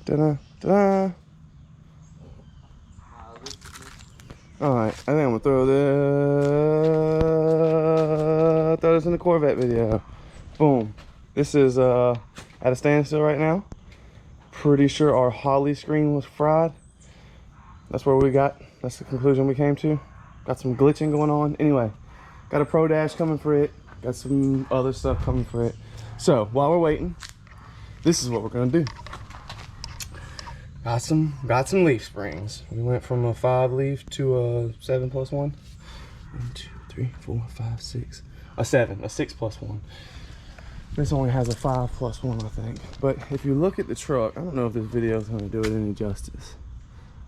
Ta-da, ta-da. Alright, I think I'm gonna throw this in the Corvette video. Boom. This is at a standstill right now. Pretty sure our Holly screen was fried. That's where we got, that's the conclusion we came to. Got some glitching going on. Anyway, got a Pro Dash coming for it. Got some other stuff coming for it. So while we're waiting, this is what we're gonna do. Got some Leafsprings. We went from a 5 leaf to a 7+1. 1, 2, 3, 4, 5, 6. A 7, a 6+1. This only has a 5+1, I think. But if you look at the truck, I don't know if this video is gonna do it any justice.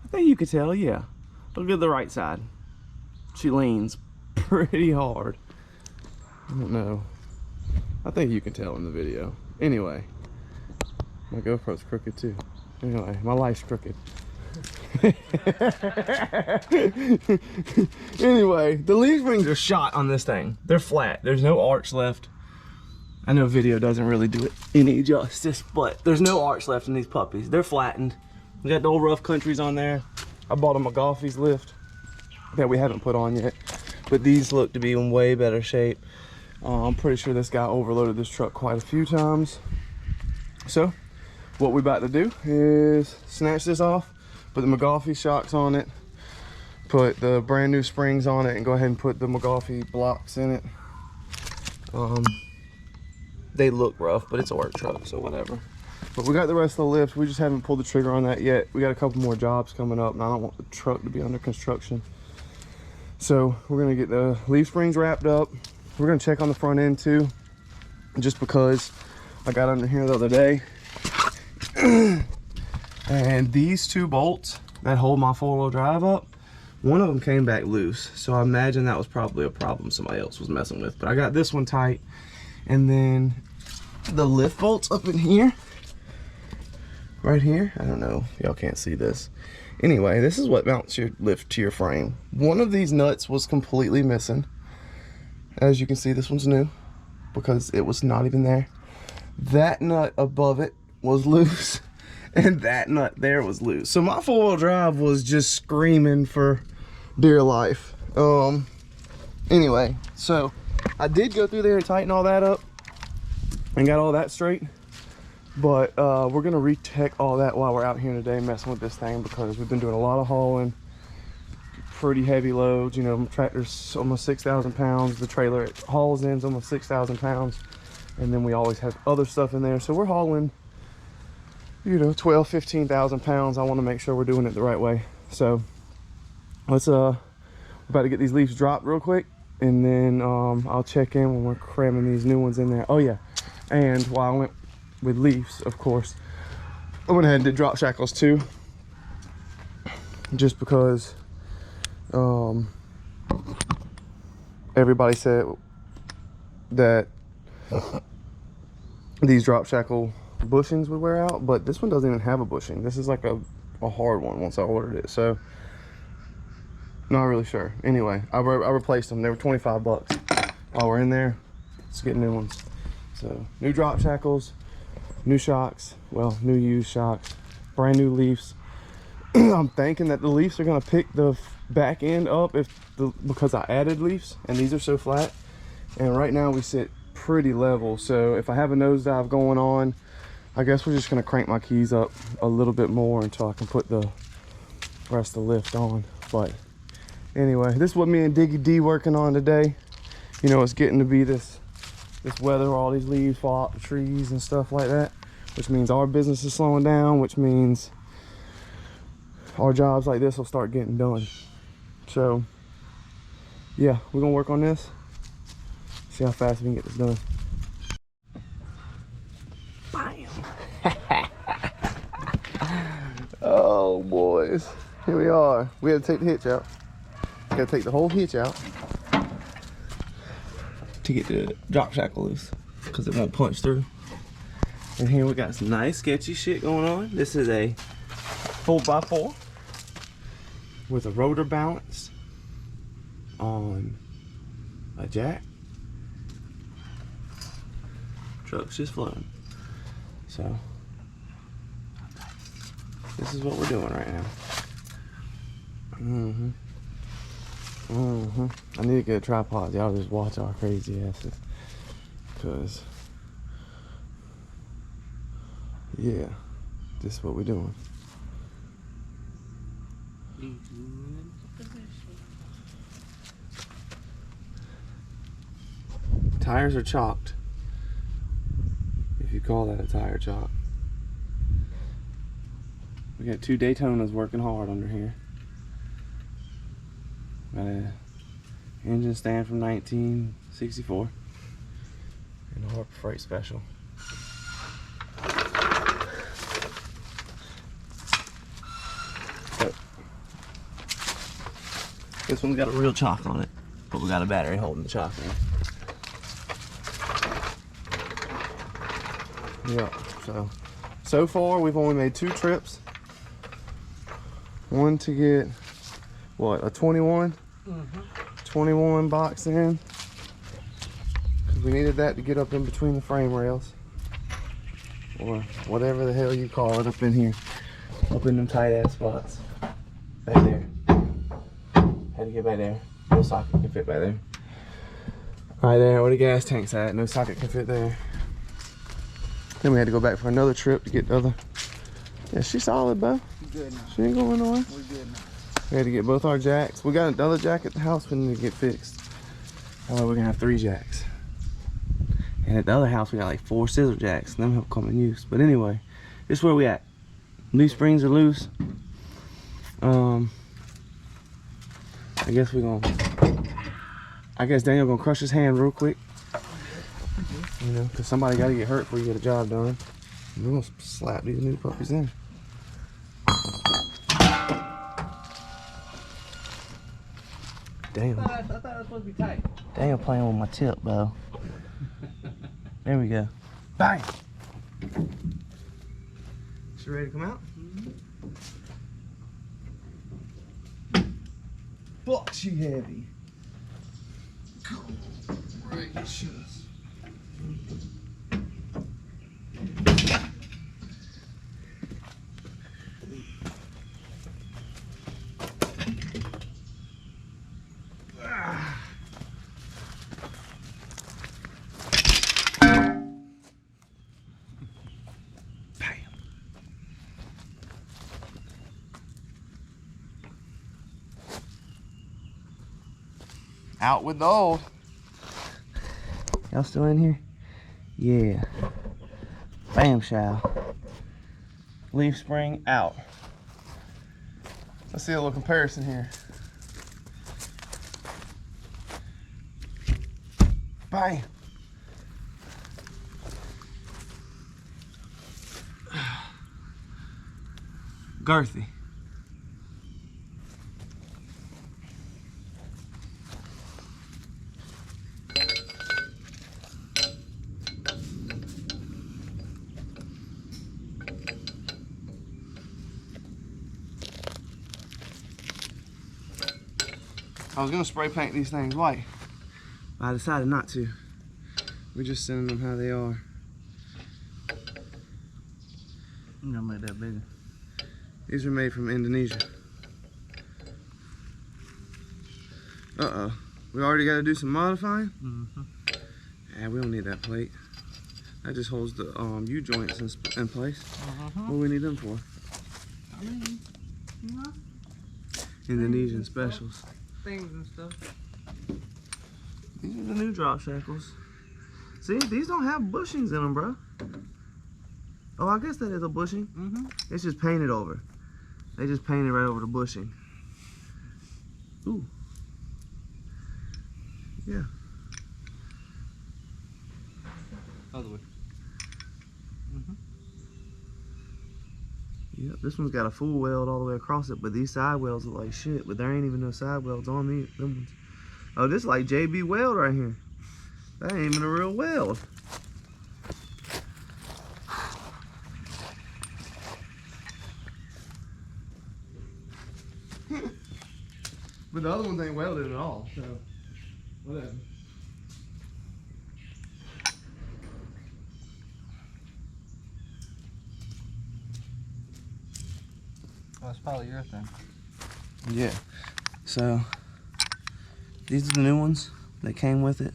I think you could tell, yeah. Look at the right side. She leans pretty hard. I don't know. I think you can tell in the video. Anyway, my GoPro's crooked too. Anyway, my life's crooked. Anyway, the leaf springs are shot on this thing. They're flat. There's no arch left. I know video doesn't really do it any justice, but there's no arch left in these puppies. They're flattened. We got the old Rough Countries on there. I bought a McGolfy's lift that we haven't put on yet, but these look to be in way better shape. I'm pretty sure this guy overloaded this truck quite a few times. So what we're about to do is snatch this off, put the McGolfy shocks on it, put the brand new springs on it, and go ahead and put the McGolfy blocks in it. They look rough, but it's a work truck, so whatever. But we got the rest of the lift. We just haven't pulled the trigger on that yet. We got a couple more jobs coming up, and I don't want the truck to be under construction. So we're gonna get the leaf springs wrapped up. We're gonna check on the front end too, just because I got under here the other day. And these 2 bolts that hold my 4-wheel drive up, one of them came back loose. So I imagine that was probably a problem somebody else was messing with. But I got this one tight. And then the lift bolts up in here, right here. I don't know, y'all can't see this. Anyway, this is what mounts your lift to your frame. One of these nuts was completely missing. As you can see, this one's new because it was not even there. That nut above it was loose, and that nut there was loose. So my 4-wheel drive was just screaming for dear life. Anyway, so I did go through there and tighten all that up and got all that straight. But we're gonna retech all that while we're out here today messing with this thing, because we've been doing a lot of hauling, pretty heavy loads. You know, tractor's almost 6,000 pounds. The trailer it hauls in is almost 6,000 pounds. And then we always have other stuff in there. So we're hauling, you know, 12, 15,000 pounds. I want to make sure we're doing it the right way. So let's, we're about to get these leaves dropped real quick. And then I'll check in when we're cramming these new ones in there. Oh yeah, and while I went with leaves, of course, I went ahead and did drop shackles too. Just because everybody said that these drop shackle bushings would wear out, but this one doesn't even have a bushing. This is like a hard one once I ordered it, so not really sure. Anyway, I replaced them. They were 25 bucks. While we're in there, let's get new ones. So new drop shackles, new shocks, well, new used shocks, brand new leaves. I'm thinking that the leaves are gonna pick the back end up because I added leaves, and these are so flat. And right now we sit pretty level, so if I have a nosedive going on, I guess we're just gonna crank my keys up a little bit more until I can put the rest of the lift on. But anyway, this is what me and Diggy D working on today. You know, it's getting to be this weather where all these leaves fall out the trees and stuff like that, which means our business is slowing down, which means our jobs like this will start getting done. So yeah, we're gonna work on this, see how fast we can get this done. Bam. Oh boys, here we are. We had to take the hitch out. Gotta take the whole hitch out to get the drop shackle loose, because it won't punch through. And here we got some nice sketchy shit going on. This is a 4x4 with a rotor balance on a jack. Truck's just floating. So This is what we're doing right now. I need to get a tripod. Y'all just watch our crazy asses. Cause yeah, this is what we're doing. Tires are chalked. If you call that a tire chalk. We got 2 Daytonas working hard under here. Got a engine stand from 1964 and a Harbor Freight Special. But this one's got a real chock on it, but we got a battery holding the chock in. Yeah, so far we've only made 2 trips. One to get, what, a 21? 21 box in. Because we needed that to get up in between the frame rails. Or whatever the hell you call it up in here. Up in them tight ass spots. Back there. Had to get back there. No socket can fit back there. Right there where the gas tank's at. No socket can fit there. Then we had to go back for another trip to get the other. Yeah, she's solid, bro. Good now. She ain't going nowhere. We're good now. We had to get both our jacks. We got another jack at the house we need to get fixed. That way we're gonna have 3 jacks. And at the other house we got like 4 scissor jacks. Them have come in use. But anyway, this is where we at. Leafsprings are loose. I guess Daniel gonna crush his hand real quick. You know, cause somebody gotta get hurt before you get a job done. We're gonna slap these new puppies in. Damn. I thought it was supposed to be tight. Damn, playing with my tip, bro. There we go. Bang! She ready to come out? Fuck, she heavy. Gracious. Out with the old. Y'all still in here? Yeah. Bam chow. Leaf spring out. Let's see a little comparison here. Bam. Girthy. I was gonna spray paint these things white, but I decided not to. We're just sending them how they are. You gonna make that bigger? These are made from Indonesia. Uh-oh. We already gotta do some modifying? Yeah, we don't need that plate. That just holds the U-joints in place. What do we need them for? I mean, you know, Indonesian specials. things and stuff. These are the new drop shackles. See, these don't have bushings in them, bro. Oh, I guess that is a bushing. It's just painted over. They just painted right over the bushing. Ooh. Yeah. Other way. Yep, this one's got a full weld all the way across it, but these side welds look like shit, but there ain't even no side welds on them ones. Oh, this is like JB weld right here. That ain't even a real weld. But the other ones ain't welded at all, so whatever. Well, it's polyurethane. Yeah. So these are the new ones that came with it.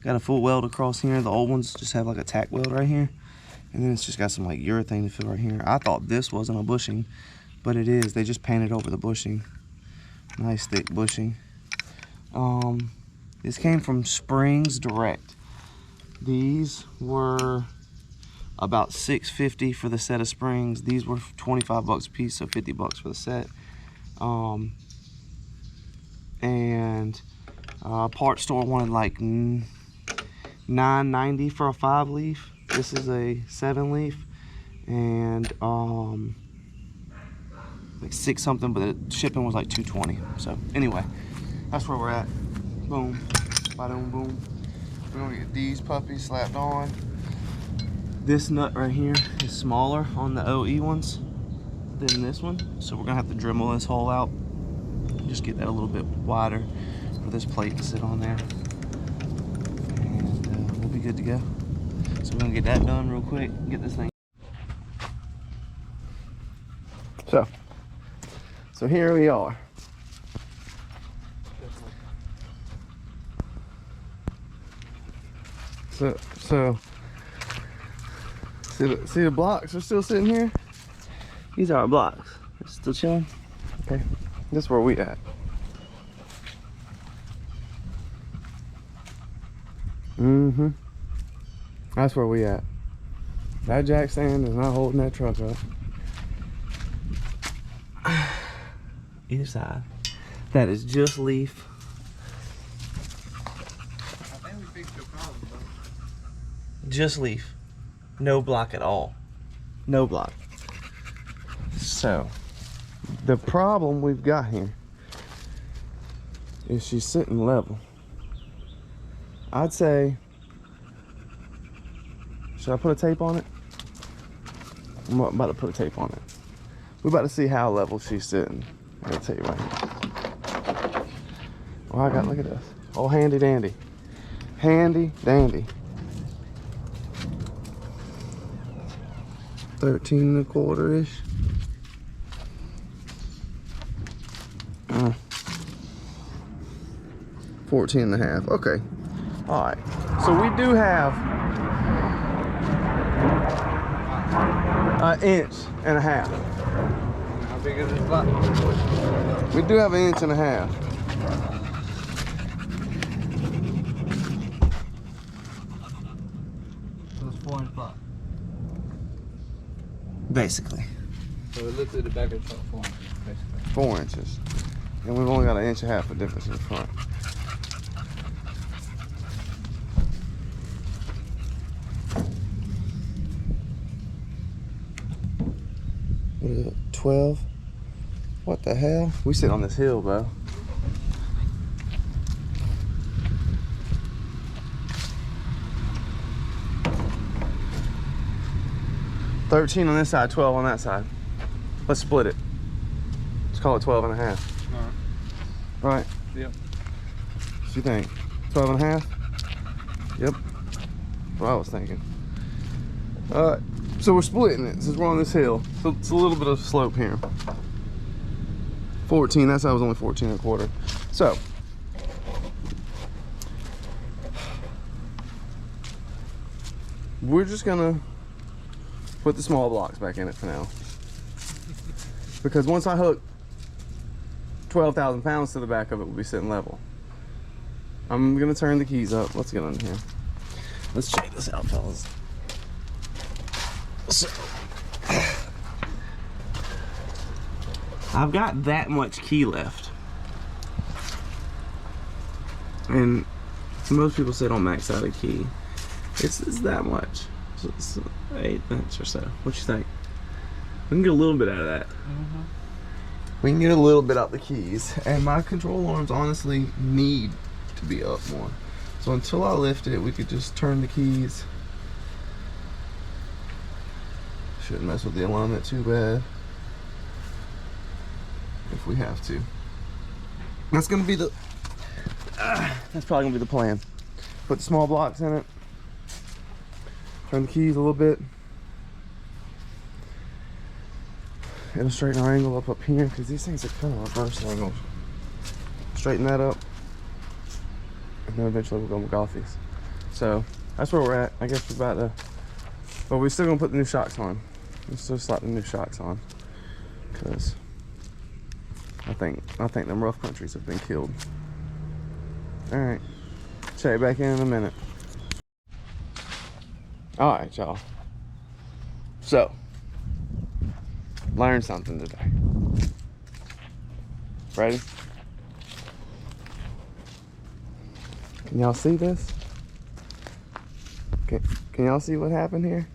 Got a full weld across here. The old ones just have like a tack weld right here. And then it's just got some like urethane to fill right here. I thought this wasn't a bushing, but it is. They just painted over the bushing. Nice thick bushing. This came from Springs Direct. These were about $6.50 for the set of springs. These were 25 bucks a piece, so 50 bucks for the set. And parts store wanted like $9.90 for a 5 leaf. This is a 7 leaf, and like 6 something, but the shipping was like $2.20. So anyway, that's where we're at. Boom, ba-doom, boom. We're gonna get these puppies slapped on. This nut right here is smaller on the OE ones than this one, so we're gonna have to Dremel this hole out. Just get that a little bit wider for this plate to sit on there, and we'll be good to go. So we're gonna get that done real quick, get this thing. So here we are. So see the blocks are still sitting here? These are our blocks. They're still chilling. Okay, this is where we at. That's where we at. That jack stand is not holding that truck up. Either side. That is just leaf. I think we fixed your problem, bro. Just leaf. No block at all. No block. So, the problem we've got here is she's sitting level. I'd say, should I put a tape on it? I'm about to put a tape on it. We're about to see how level she's sitting. I'm gonna tell you right now. Oh, I got, look at this. Oh, handy dandy. Handy dandy. 13 1/4-ish. 14 1/2. Okay. All right. So we do have an 1.5 inches. How big is this block? We do have an 1.5 inches. So it's 4-inch block. Basically. So it looks at the back of the truck 4 inches, basically. 4 inches. And we've only got an 1.5 inches of difference in the front. What is it? 12? What the hell? We sit on this hill, bro. $13 on this side, 12 on that side. Let's split it. Let's call it 12 1/2. Right? Yep. What do you think? 12 1/2? Yep. That's what I was thinking. Alright, so we're splitting it since we're on this hill. So it's a little bit of slope here. 14, that side was only 14 1/4. So, we're just gonna put the small blocks back in it for now. Because once I hook 12,000 pounds to the back of it, we'll be sitting level. I'm gonna turn the keys up. Let's get on here. Let's check this out, fellas. So, I've got that much key left. And most people say don't max out a key. It's that much. So it's 1/8 inch or so. What you think? We can get a little bit out of that. We can get a little bit out the keys. And my control arms honestly need to be up more. So until I lift it, we could just turn the keys. Shouldn't mess with the alignment too bad. If we have to. That's gonna be the that's probably gonna be the plan. Put the small blocks in it. Turn the keys a little bit. It'll straighten our angle up here because these things are kind of reverse angles. Straighten that up, and then eventually we'll go McGoffey's. So that's where we're at. I guess we're about to, but we're still gonna put the new shocks on. We'll still slap the new shocks on because I think them rough countries have been killed. All right, check back in a minute. All right, y'all. So, learned something today. Ready? Can y'all see this? Can y'all see what happened here?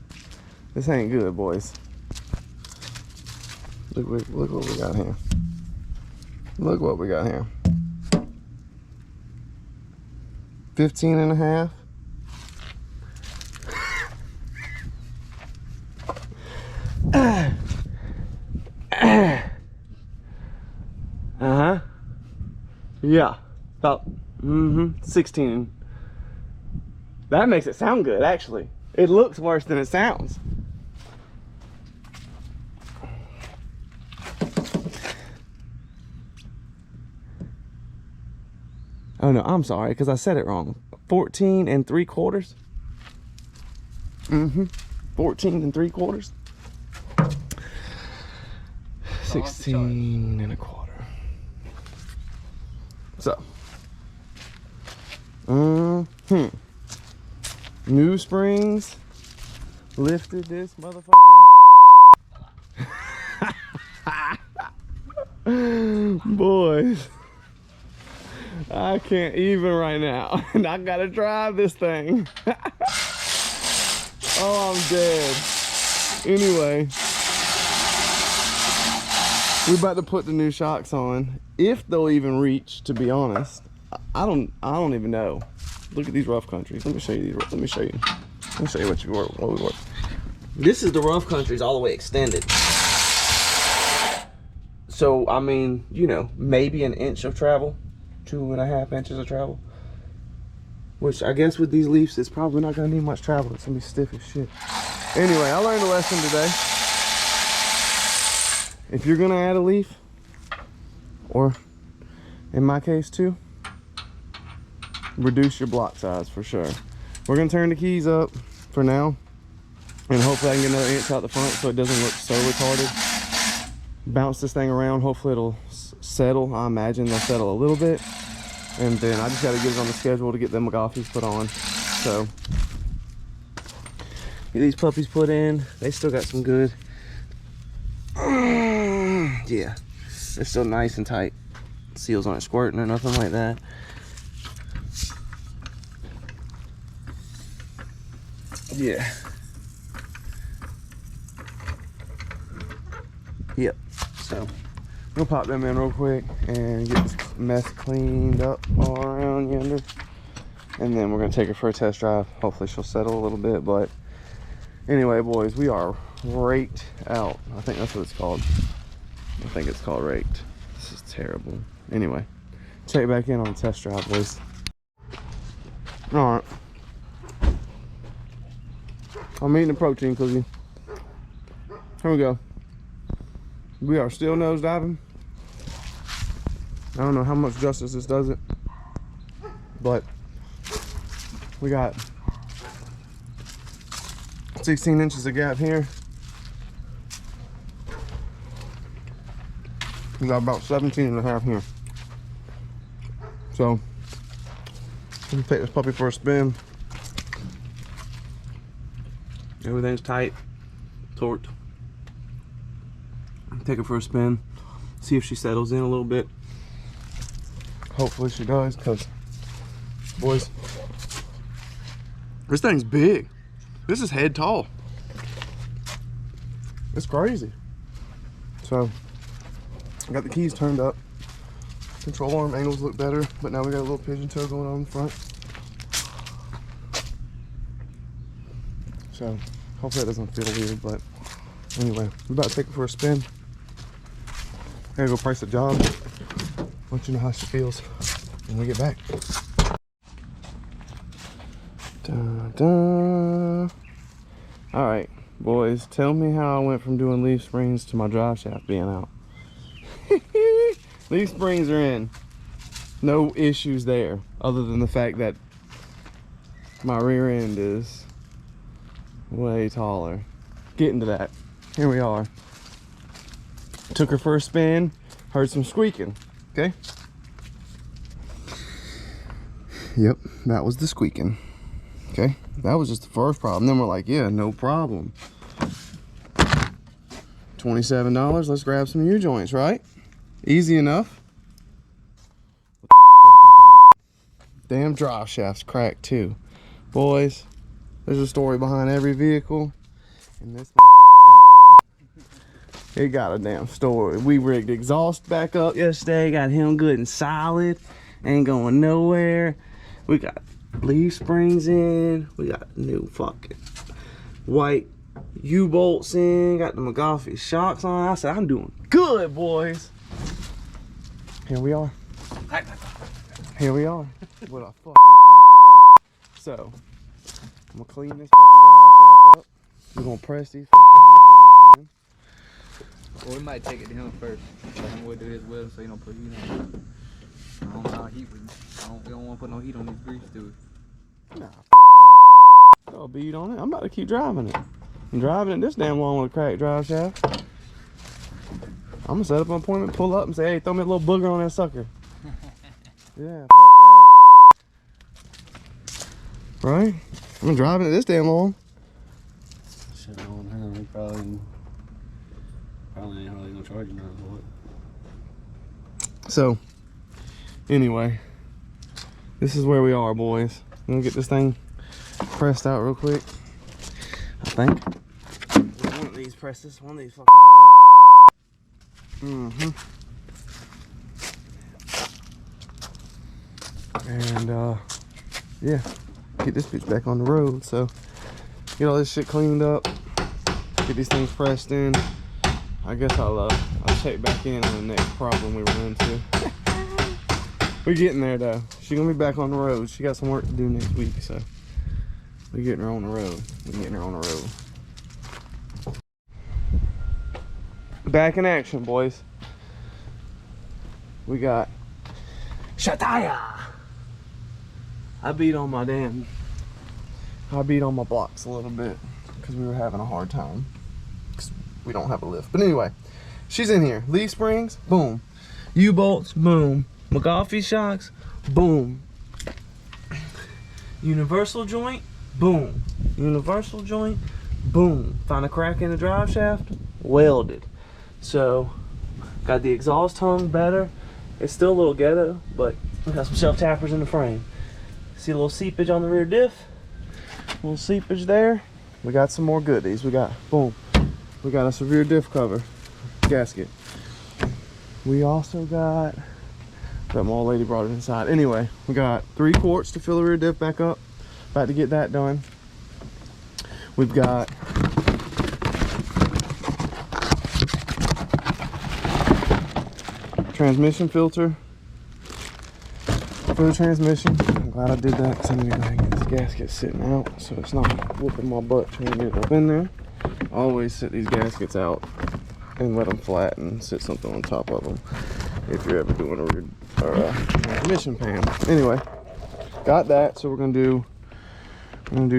This ain't good, boys. Look what we got here. Look what we got here. 15 and a half. Uh-huh. Yeah. About 16. That makes it sound good, actually. It looks worse than it sounds. Oh no, I'm sorry, because I said it wrong. 14 and 3/4. 14 and 3/4. 16 and a quarter. So. New springs. Lifted this motherfucker. Boys. I can't even right now. And I gotta drive this thing. Oh, I'm dead. Anyway. We're about to put the new shocks on. If they'll even reach, to be honest. I don't even know. Look at these rough countries. Let me show you these. Let me show you what we work. This is the rough countries all the way extended. So I mean, you know, maybe an inch of travel, 2.5 inches of travel. Which I guess with these Leafs, it's probably not gonna need much travel. It's gonna be stiff as shit. Anyway, I learned a lesson today. If you're gonna add a Leaf, or in my case too, reduce your block size for sure. We're gonna turn the keys up for now, and hopefully I can get another inch out the front so it doesn't look so retarded. Bounce this thing around, hopefully it'll settle. I imagine they'll settle a little bit, and then I just got to get it on the schedule to get them McGoffey's put on. So get these puppies put in. They still got some good, yeah, they're still nice and tight. Seals aren't squirting or nothing like that. Yeah. Yep. So we'll pop them in real quick and get this mess cleaned up all around yonder. And then we're gonna take her for a test drive. Hopefully she'll settle a little bit. But anyway, boys, we are raked out. I think that's what it's called. I think it's called raked. This is terrible. Anyway, check back in on the test drive, boys. All right. I'm eating a protein cookie. Here we go. We are still nose diving. I don't know how much justice this does it, but we got 16 inches of gap here. We got about 17 and a half here. So, let me take this puppy for a spin. Everything's tight, torqued. Take her for a spin, see if she settles in a little bit. Hopefully she does, because, boys, this thing's big. This is head tall. It's crazy. So, I got the keys turned up. Control arm angles look better, but now we got a little pigeon toe going on in front. So, hopefully that doesn't feel weird, but anyway, we're about to take her for a spin. I gotta go price the job. Want you to know how she feels when we get back. Dun, dun. All right, boys, tell me how I went from doing leaf springs to my drive shaft being out. Leaf springs are in. No issues there, other than the fact that my rear end is way taller. Getting to that. Here we are. Took her for a spin, heard some squeaking. Okay? Yep, that was the squeaking. Okay, that was just the first problem. Then we're like, yeah, no problem. $27, let's grab some U-joints, right? Easy enough. Damn drive shaft's cracked too. Boys, there's a story behind every vehicle, and this motherfucker got one. It got a damn story. We rigged exhaust back up yesterday, got him good and solid, ain't going nowhere. We got leaf springs in, we got new fucking white U-bolts in, got the McGoffey shocks on. I said, I'm doing good, boys. Here we are. Here we are with a fucking clacker, bro. So, I'm gonna clean this fucking drive shaft up. We're gonna press these fucking U-joints in. Well, we might take it to him first. Let him do his wheel so he don't put heat on it. I don't know how heat we don't want to put no heat on this grease, do we? Nah, f that. Throw a bead on it. I'm about to keep driving it. I'm driving it this damn long with a cracked drive shaft. I'm gonna set up an appointment, pull up and say, hey, throw me a little booger on that sucker. Yeah, fuck that. Right? I've been driving it this damn long. Shit, I don't know. He probably ain't hardly gonna charge you nothing for it. So, anyway, this is where we are, boys. I'm gonna get this thing pressed out real quick. I think one of these presses, one of these fuckers will work. And yeah, get this bitch back on the road. So get all this shit cleaned up, get these things pressed in. I guess I'll check back in on the next problem we run into. We're getting there though. She's gonna be back on the road. She got some work to do next week, so we're getting her on the road. Back in action, boys. We got Shataya. I beat on my blocks a little bit because we were having a hard time. We don't have a lift. But anyway, she's in here. Leaf springs, boom. U-bolts, boom. McGoffey shocks, boom. Universal joint, boom. Universal joint, boom. Found a crack in the drive shaft, welded. So, got the exhaust hung better. It's still a little ghetto, but we got some shelf tappers in the frame. See a little seepage on the rear diff? A little seepage there. We got some more goodies. We got, boom. We got us a rear diff cover gasket. We also got, that my old lady brought it inside. Anyway, we got 3 quarts to fill the rear diff back up. About to get that done. We've got transmission filter for the transmission. I'm glad I did that because I need to go ahead and get this gasket sitting out so it's not whooping my butt trying to get it up in there. I always sit these gaskets out and let them flatten and sit something on top of them if you're ever doing a transmission pan. Anyway, got that, so we're gonna do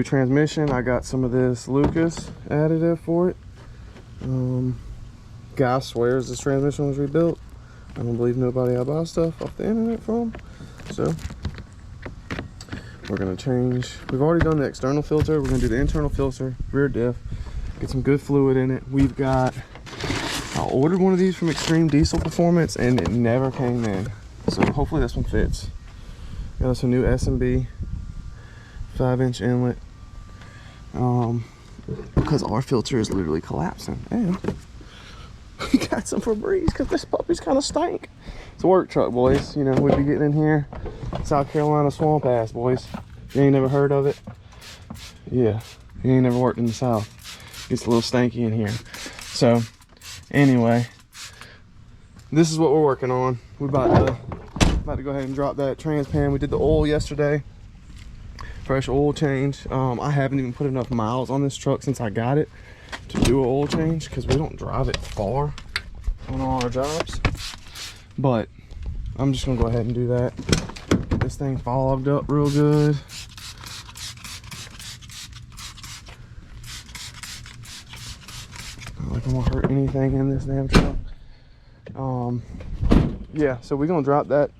transmission. I got some of this Lucas additive for it. Guy swears this transmission was rebuilt. I don't believe nobody I buy stuff off the internet from. So we're gonna change. We've already done the external filter. We're gonna do the internal filter, rear diff, get some good fluid in it. We've got, I ordered one of these from Extreme Diesel Performance and it never came in. So hopefully this one fits. Got us a new S&B 5-inch inlet. Because our filter is literally collapsing. And we got some Febreze because this puppy's kind of stank. It's a work truck, boys. You know, we'd be getting in here. South Carolina swamp ass, boys. You ain't never heard of it? Yeah, you ain't never worked in the South. It's a little stanky in here. So, anyway, this is what we're working on. We're about to go ahead and drop that trans pan. We did the oil yesterday. Fresh oil change. I haven't even put enough miles on this truck since I got it to do an oil change because we don't drive it far on all our jobs. But I'm just gonna go ahead and do that. Get this thing fogged up real good. Not like I'm gonna hurt anything in this damn truck. Yeah, so we're gonna drop that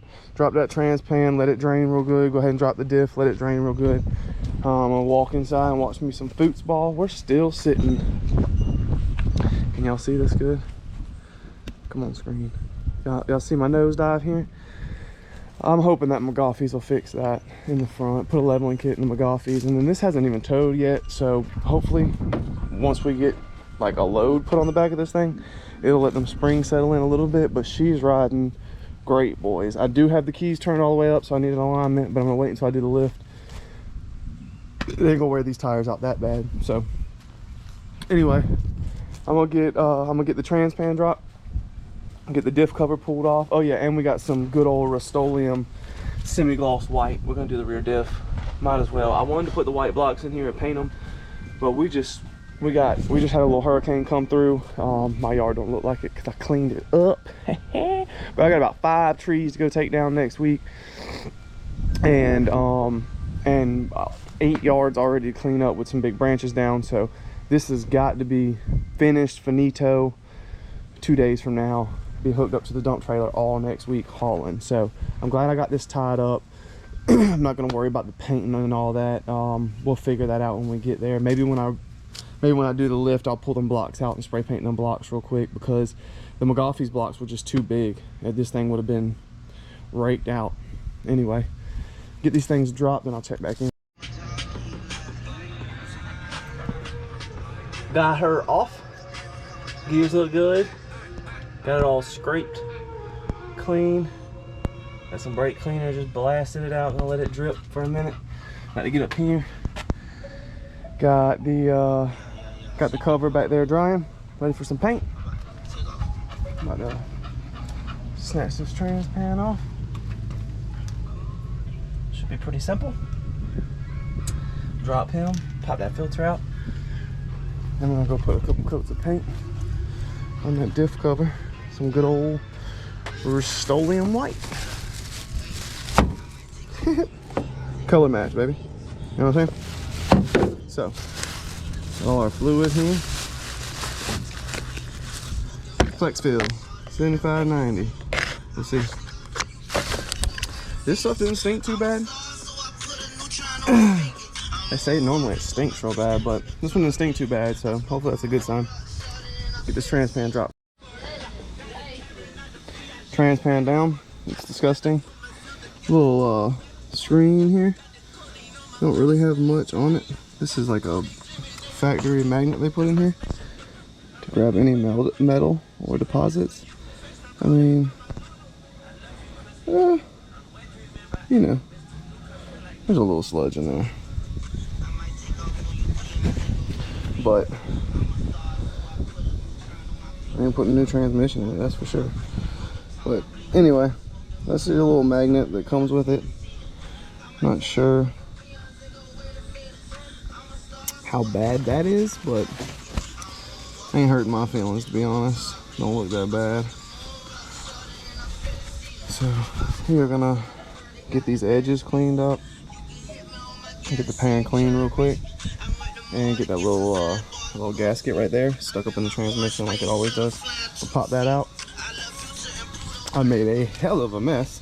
trans pan, let it drain real good. Go ahead and drop the diff, let it drain real good. I'm gonna walk inside and watch me some football. We're still sitting. Can y'all see this good? Come on, screen. Y'all see my nosedive here? I'm hoping that McGoffey's will fix that in the front. Put a leveling kit in the McGoffey's, and then this hasn't even towed yet. So hopefully, once we get like a load put on the back of this thing, it'll let them springs settle in a little bit. But she's riding great, boys. I do have the keys turned all the way up, so I need an alignment, but I'm gonna wait until I do the lift. They ain't gonna wear these tires out that bad. So anyway, I'm gonna get the trans pan dropped, get the diff cover pulled off. Oh yeah, and we got some good old Rust-Oleum semi-gloss white. We're gonna do the rear diff. Might as well. I wanted to put the white blocks in here and paint them, but we just had a little hurricane come through. My yard don't look like it because I cleaned it up. But I got about 5 trees to go take down next week, and 8 yards already to clean up with some big branches down. So this has got to be finished, finito, 2 days from now. Be hooked up to the dump trailer all next week hauling. So I'm glad I got this tied up. I'm not gonna worry about the painting and all that. We'll figure that out when we get there. Maybe when I do the lift, I'll pull them blocks out and spray paint them blocks real quick, because the McGoffey's blocks were just too big. This thing would have been raked out. Anyway, get these things dropped and I'll check back in. Got her off. Gears look good. Got it all scraped, clean. Got some brake cleaner, just blasted it out. Gonna let it drip for a minute. Got to get up here. Got the cover back there drying, ready for some paint. About to snatch this trans pan off. Should be pretty simple. Drop him, pop that filter out. Then I'm gonna go put a couple coats of paint on that diff cover. Some good old Rust-Oleum white. Color match, baby. You know what I'm saying? So, all our fluid here. Flex fill, 75.90. Let's see. This stuff didn't stink too bad. They say normally it stinks real bad, but this one didn't stink too bad, so hopefully that's a good sign. Get this trans pan dropped. Trans pan down. It's disgusting. Little screen here. Don't really have much on it. This is like a factory magnet they put in here to grab any metal or deposits. I mean, you know, there's a little sludge in there, but I ain't putting a new transmission in it, that's for sure. But anyway, that's your little magnet that comes with it. Not sure how bad that is, but ain't hurting my feelings, to be honest. Don't look that bad. So we're gonna get these edges cleaned up, get the pan clean real quick, and get that little gasket right there stuck up in the transmission like it always does. We'll pop that out. I made a hell of a mess.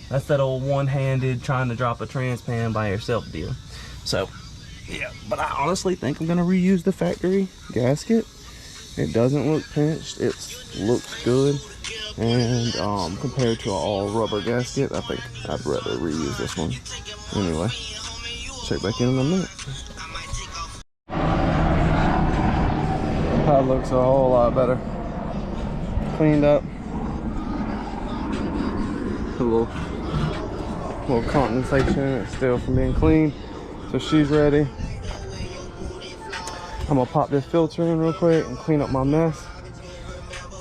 That's that old one-handed trying to drop a trans pan by yourself deal. So yeah, but I honestly think I'm gonna reuse the factory gasket. It doesn't look pinched, it looks good, and compared to an all rubber gasket, I think I'd rather reuse this one. Anyway, check back in a minute. That looks a whole lot better. Cleaned up. A little condensation in it still from being clean. So she's ready. I'm gonna pop this filter in real quick and clean up my mess.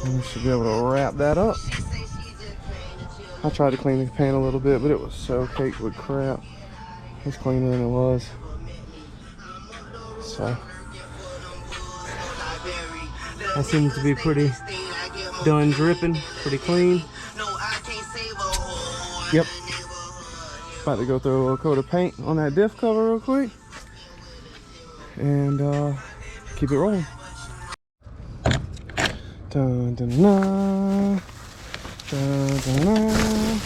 And we should be able to wrap that up. I tried to clean the pan a little bit, but it was so caked with crap. It's cleaner than it was. So That seems to be pretty done dripping, pretty clean. Yep. About to go throw a little coat of paint on that diff cover real quick. And keep it rolling. Dun, dun, dun, dun, dun, dun.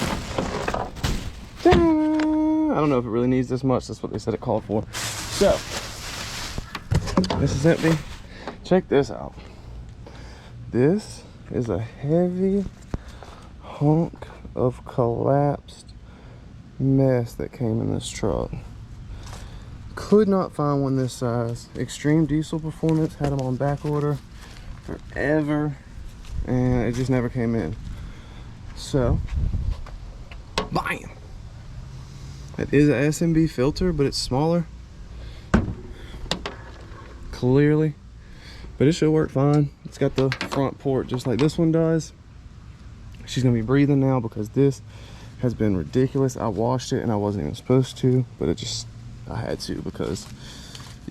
Dun. I don't know if it really needs this much. That's what they said it called for. So, this is empty. Check this out. This is a heavy hunk of collapsed mess that came in this truck. Could not find one this size. Extreme Diesel Performance had them on back order forever, and it just never came in. So, bam! It is a SMB filter, but it's smaller. Clearly. But it should work fine. It's got the front port just like this one does. She's gonna be breathing now because this has been ridiculous. I washed it and I wasn't even supposed to, but it just, I had to because,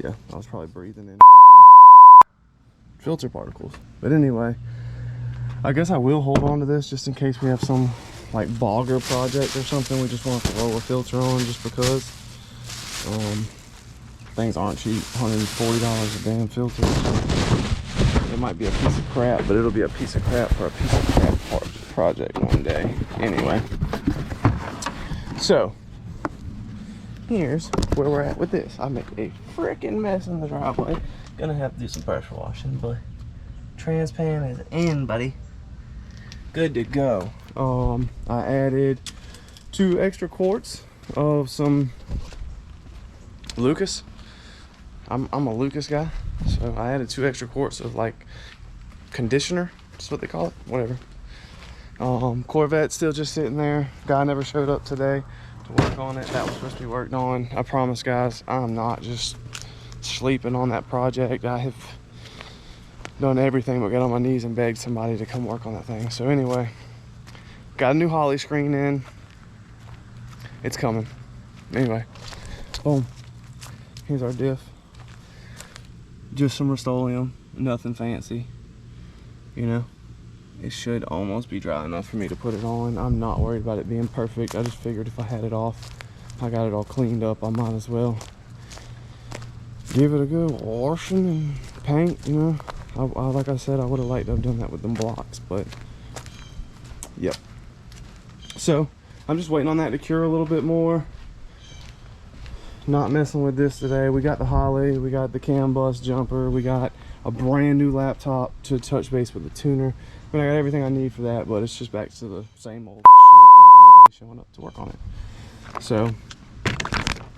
yeah, I was probably breathing in fucking filter particles. But anyway, I guess I will hold on to this just in case we have some like bogger project or something we just want to throw a filter on just because. Things aren't cheap, $140 a damn filter. It might be a piece of crap, but it'll be a piece of crap for a piece of crap project one day. Anyway, so here's where we're at with this. I made a freaking mess in the driveway. Gonna have to do some pressure washing, but transpan is in, buddy. Good to go. I added 2 extra quarts of some Lucas. I'm a Lucas guy, so I added 2 extra quarts of like conditioner. That's what they call it. Whatever. Corvette's still just sitting there. Guy never showed up today to work on it. That was supposed to be worked on. I promise, guys, I'm not just sleeping on that project. I have done everything but get on my knees and begged somebody to come work on that thing. So anyway, got a new Holly screen in. It's coming. Anyway, boom. Here's our diff. Just some Rust-Oleum, nothing fancy. You know, it should almost be dry enough for me to put it on. I'm not worried about it being perfect. I just figured if I had it off, I got it all cleaned up, I might as well give it a good washing and paint, you know. Like I said, I would have liked to have done that with them blocks, but yep. So I'm just waiting on that to cure a little bit more. Not messing with this today. We got the Holly, we got the CAN bus jumper, we got a brand new laptop to touch base with the tuner. I mean, I got everything I need for that, but it's just back to the same old shit of nobody showing up to work on it. So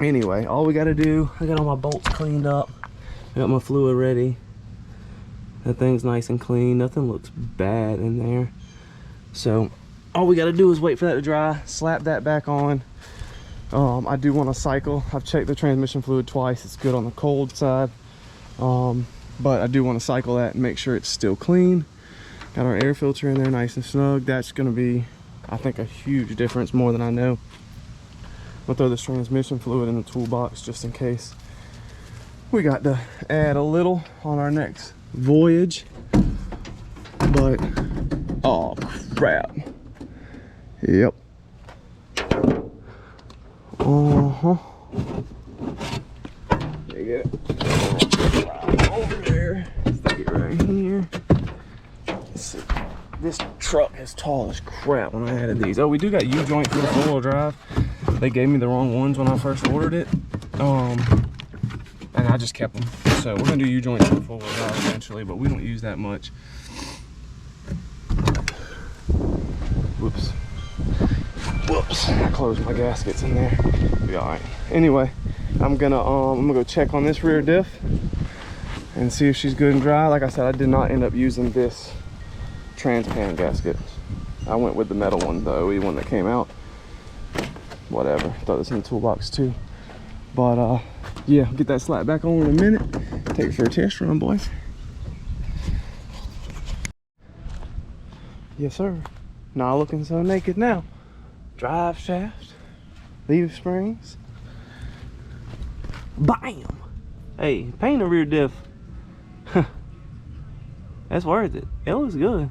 anyway, all we got to do, I got all my bolts cleaned up, I got my fluid ready. That thing's nice and clean, nothing looks bad in there. So all we got to do is wait for that to dry, slap that back on. I do want to cycle. I've checked the transmission fluid twice. It's good on the cold side, but I do want to cycle that and make sure it's still clean. Got our air filter in there nice and snug. That's going to be, I think, a huge difference, more than I know. We'll throw this transmission fluid in the toolbox just in case we got to add a little on our next voyage. But oh crap, yep. There you go. Right over there. Stick it right here. Let's see. This truck is tall as crap when I added these. Oh, we do got U-joint for the four-wheel drive. They gave me the wrong ones when I first ordered it. And I just kept them. So we're gonna do U-joints for the four-wheel drive eventually, but we don't use that much. Whoops. Whoops, I closed my gaskets in there. Be all right. Anyway, I'm gonna go check on this rear diff and see if she's good and dry. Like I said, I did not end up using this transpan gasket. I went with the metal one, the OE one that came out. Whatever, throw this in the toolbox too. But yeah, get that slap back on in a minute. Take it for a test run, boys. Yes, sir. Not looking so naked now. Driveshaft, Leafsprings. Bam! Hey, paint a rear diff. That's worth it. It looks good.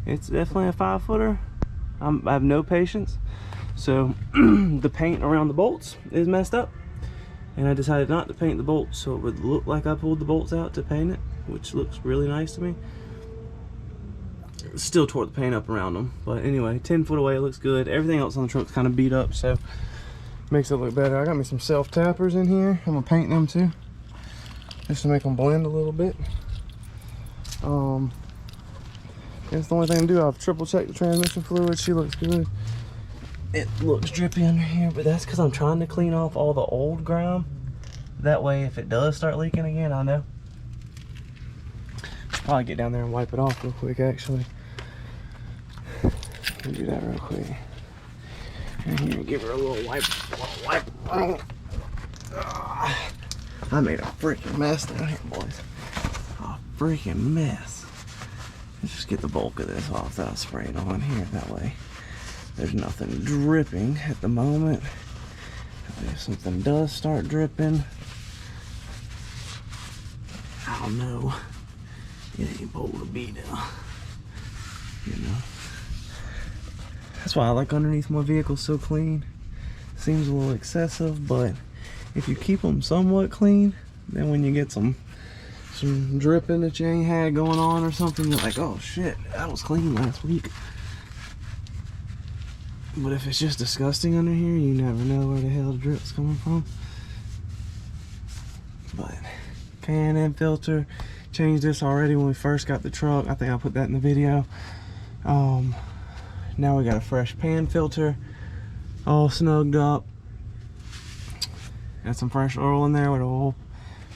It's definitely a 5-footer. I have no patience. So the paint around the bolts is messed up, and I decided not to paint the bolts so it would look like I pulled the bolts out to paint it, which looks really nice to me. Still tore the paint up around them, but anyway, 10 foot away, it looks good. Everything else on the truck's kind of beat up, so makes it look better. I got me some self tappers in here. I'm gonna paint them too, just to make them blend a little bit. That's the only thing to do. I've triple checked the transmission fluid. She looks good. It looks drippy under here, but that's because I'm trying to clean off all the old grime. That way, if it does start leaking again, I know. Should probably get down there and wipe it off real quick, actually. Let me do that real quick. And here, give her a little wipe. I made a freaking mess down here, boys. A freaking mess. Let's just get the bulk of this off that I sprayed on here. That way, there's nothing dripping at the moment. If something does start dripping, I don't know. It ain't bold to be now. You know. That's why I like underneath my vehicle so clean. Seems a little excessive, but if you keep them somewhat clean, then when you get some dripping that you ain't had going on or something, you're like, oh shit, that was clean last week. But if it's just disgusting under here, you never know where the hell the drip's coming from. But K&N filter, changed this already when we first got the truck. I think I put that in the video. Now we got a fresh pan filter, all snugged up. Got some fresh oil in there with a whole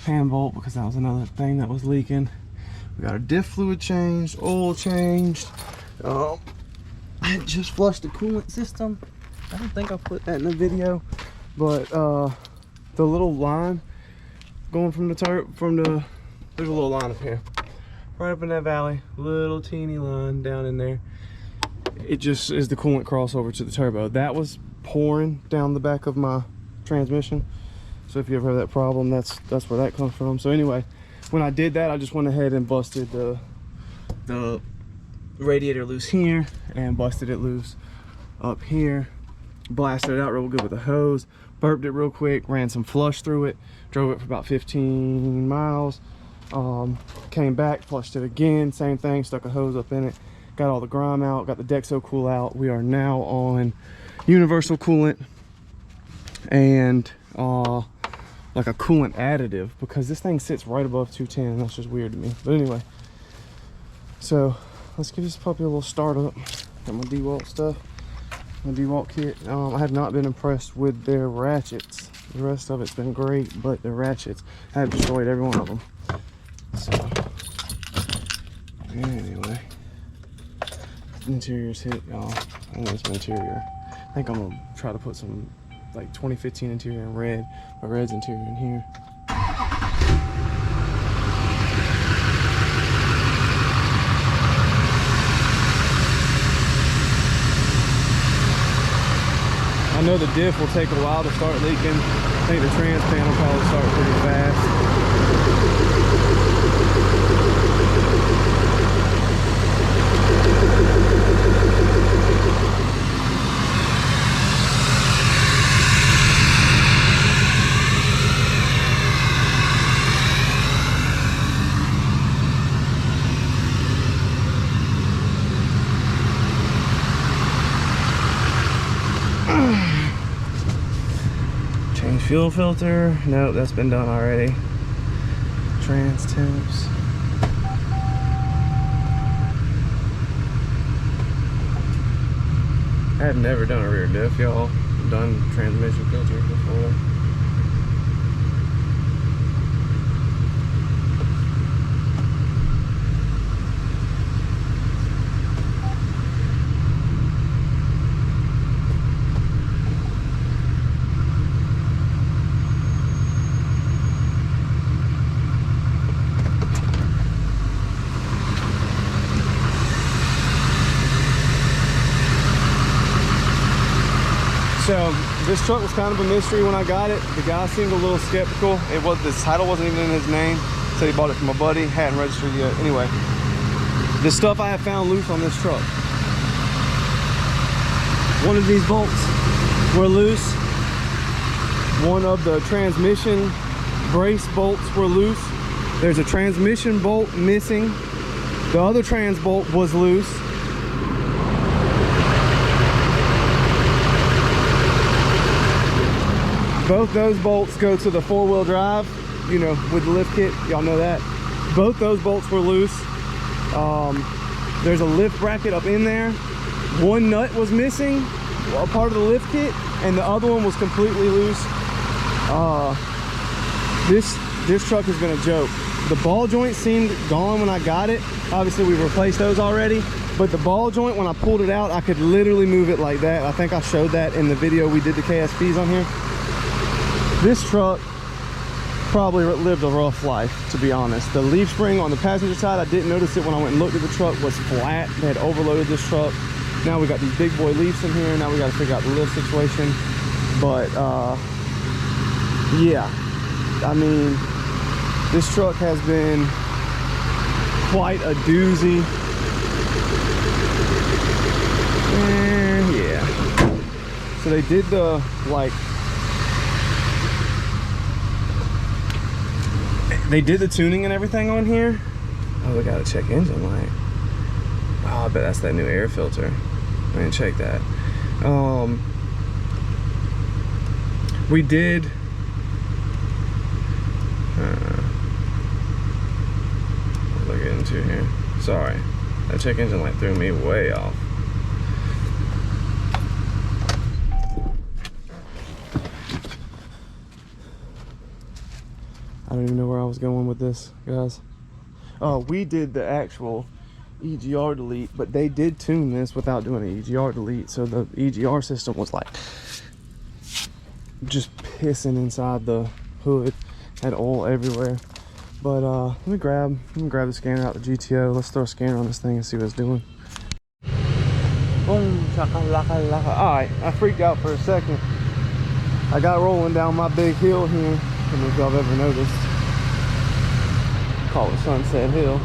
pan bolt because that was another thing that was leaking. We got our diff fluid changed, oil changed. I just flushed the coolant system. I don't think I put that in the video, but the little line going from the there's a little line up here, right up in that valley, little teeny line down in there. It just is the coolant crossover to the turbo. That was pouring down the back of my transmission. So if you ever have that problem, that's where that comes from. So anyway, when I did that, I just went ahead and busted the radiator loose here and busted it loose up here. Blasted it out real good with a hose, burped it real quick, ran some flush through it, drove it for about 15 miles. Came back, flushed it again, same thing, stuck a hose up in it, got all the grime out, got the Dexo cool out. We are now on universal coolant and like a coolant additive, because this thing sits right above 210 and that's just weird to me. But anyway, so let's give this puppy a little start up. Got my DeWalt stuff, my DeWalt kit. I have not been impressed with their ratchets. The rest of it's been great, but the ratchets, I have destroyed every one of them. So anyway, interior's hit, y'all. I know it's my interior. I think I'm gonna try to put some like 2015 interior in red, but red's interior in here. I know the diff will take a while to start leaking. I think the trans pan will probably start pretty fast. Change fuel filter. Nope, that's been done already. Trans temps. I had never done a rear diff, y'all. Done transmission filters before. So this truck was kind of a mystery when I got it. The guy seemed a little skeptical. The title wasn't even in his name. Said he bought it from a buddy, hadn't registered yet. Anyway, the stuff I have found loose on this truck. One of these bolts were loose. One of the transmission brace bolts were loose. There's a transmission bolt missing. The other trans bolt was loose. Both those bolts go to the four-wheel drive, you know, with the lift kit. Y'all know that. Both those bolts were loose. There's a lift bracket up in there. One nut was missing, a part of the lift kit, and the other one was completely loose. This truck has been a joke. The ball joint seemed gone when I got it. Obviously we replaced those already, but the ball joint, when I pulled it out, I could literally move it like that. I think I showed that in the video we did the KSPs on here. This truck probably lived a rough life, to be honest. The leaf spring on the passenger side, I didn't notice it when I went and looked at the truck, was flat. They had overloaded this truck. Now we got these big boy leafs in here. Now we got to figure out the lift situation. But yeah, I mean, this truck has been quite a doozy. And yeah, so they did the they did the tuning and everything on here. Oh, we gotta check engine light. Oh, I bet that's that new air filter. I didn't check that. We did what did I get into here? Sorry, that check engine light threw me way off. I don't even know where I was going with this, guys. Oh, we did the actual EGR delete, but they did tune this without doing an EGR delete, so the EGR system was like just pissing inside the hood, had oil everywhere. But let me grab the scanner out the GTO. Let's throw a scanner on this thing and see what it's doing. Boom, shakalaka. Alright, I freaked out for a second. I got rolling down my big hill here. I don't know if y'all have ever noticed. Call it Sunset Hill.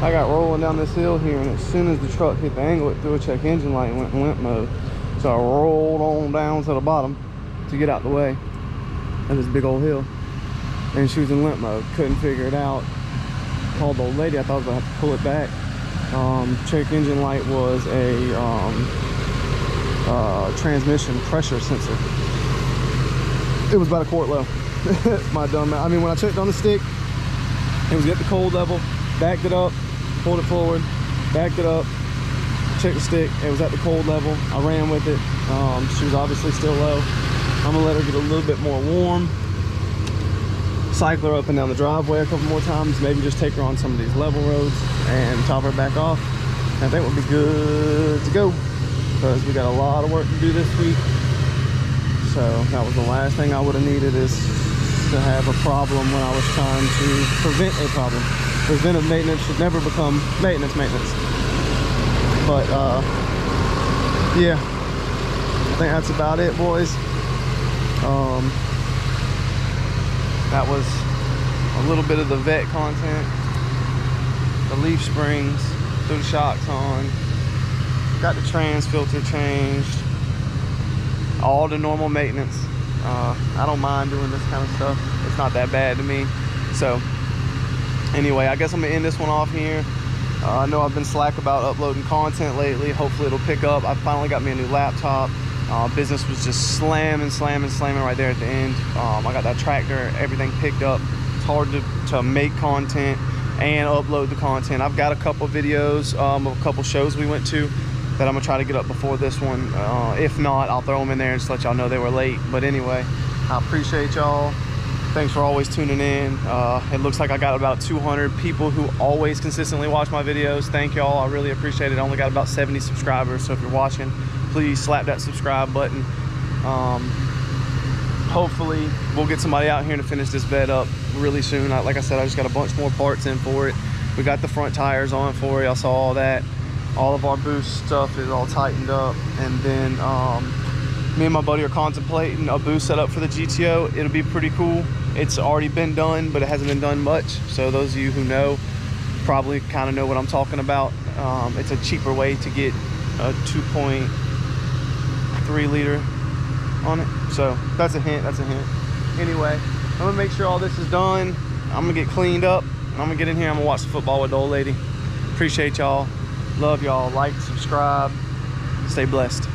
I got rolling down this hill here, and as soon as the truck hit the angle, it threw a check engine light and went in limp mode. So I rolled on down to the bottom to get out the way of this big old hill, and she was in limp mode. Couldn't figure it out. Called the old lady. I thought I was gonna have to pull it back. Check engine light was a transmission pressure sensor. It was about a quart low. My dumb, I mean, when I checked on the stick, it was at the cold level. Backed it up, pulled it forward, backed it up, checked the stick. It was at the cold level. I ran with it. She was obviously still low. I'm gonna let her get a little bit more warm. Cycle her up and down the driveway a couple more times. Maybe just take her on some of these level roads and top her back off. I think we'll be good to go, because we got a lot of work to do this week. So that was the last thing I would have needed, is to have a problem when I was trying to prevent a problem. Preventive maintenance should never become maintenance. But yeah, I think that's about it, boys. That was a little bit of the vet content. The leaf springs, threw the shocks on, got the trans filter changed, all the normal maintenance. I don't mind doing this kind of stuff. It's not that bad to me. So anyway, I guess I'm gonna end this one off here. I know I've been slack about uploading content lately. Hopefully it'll pick up. I finally got me a new laptop. Business was just slamming right there at the end. I got that tractor, everything picked up. It's hard to make content and upload the content. I've got a couple videos of a couple shows we went to that I'm gonna try to get up before this one. If not, I'll throw them in there and just let y'all know they were late. But anyway, I appreciate y'all. Thanks for always tuning in. It looks like I got about 200 people who always consistently watch my videos. Thank y'all, I really appreciate it. I only got about 70 subscribers, so if you're watching, please slap that subscribe button. Hopefully we'll get somebody out here to finish this bed up really soon. Like I said, I just got a bunch more parts in for it. We got the front tires on for it. I saw all that. All of our boost stuff is all tightened up, and then me and my buddy are contemplating a boost setup for the GTO. It'll be pretty cool. It's already been done, but it hasn't been done much. So those of you who know, probably kind of know what I'm talking about. It's a cheaper way to get a 2.3 liter on it. So that's a hint, Anyway, I'm gonna make sure all this is done. I'm gonna get cleaned up. I'm gonna get in here, I'm gonna watch the football with the old lady. Appreciate y'all, love y'all, like, subscribe, stay blessed.